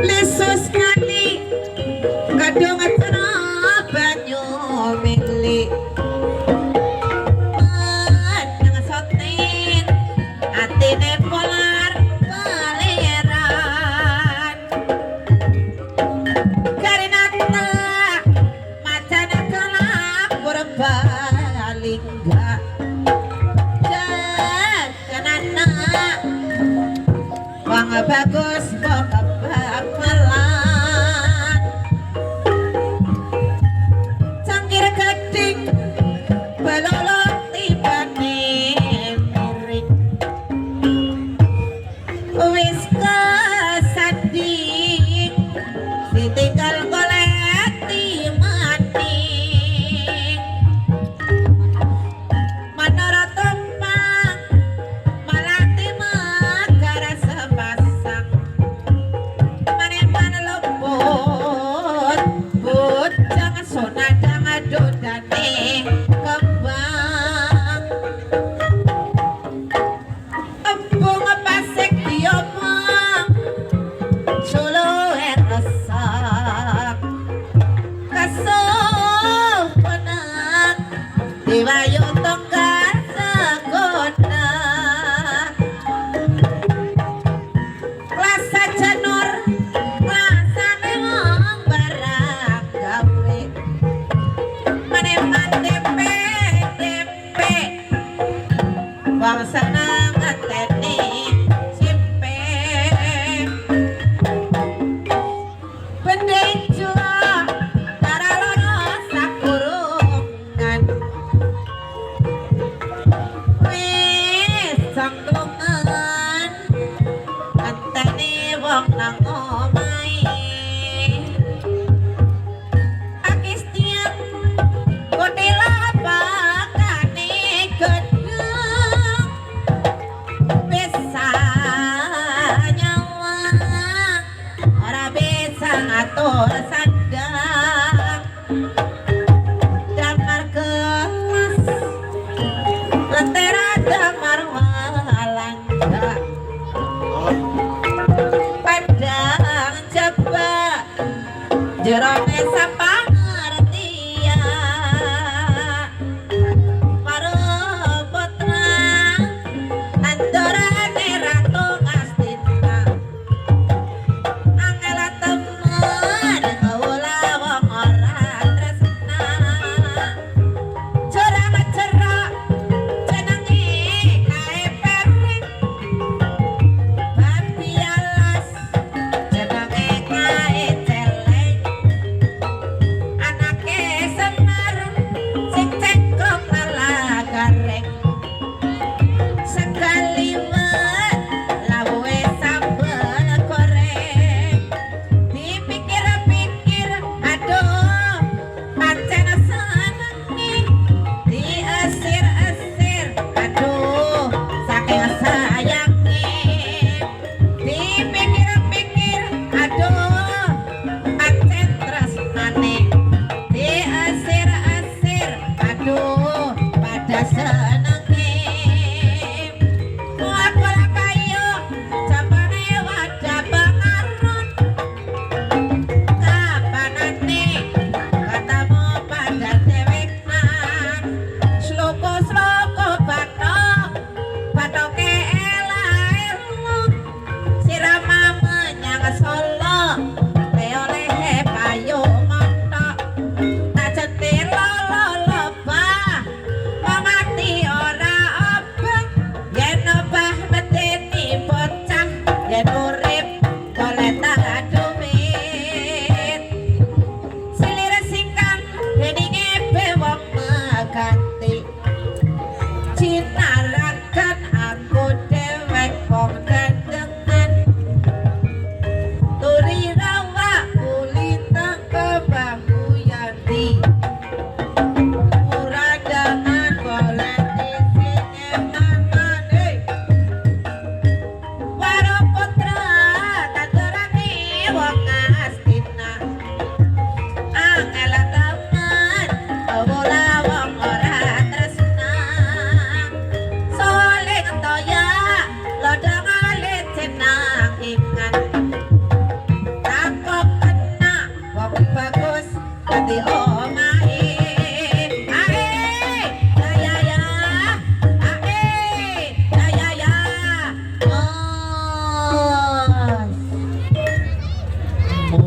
lesus ngali kadung acara banyu mili nang sotin atine polar baleran karinata macana kelap berbalingga janganana wang bagus boka bakalan cangkir gading balolot tibane miring wis kesanding ditinggal goleti maning manara tumpang malati magara sepasang maneman lembut bujang sonadang adodane kembang embung pasek diomong solo eresak kasupenak diwayu tonggar segona Klasa janur klasa memang barang gawe maneman tempe tempe bangsa ngateni simpe pendejo taralono sakurungan wis sangklungan antene wong nang omahe akis tiang kotela bakane gedung bisa nyawang ora bisa ngatur sandang damar kelas lentera damar walangga padang jaba jerone sapa ngertia maruputra andorane ratu ngastina angela temen kawula wong ora tresna curang cerak jenenge kae pereng babi alas jenenge kae celeng oh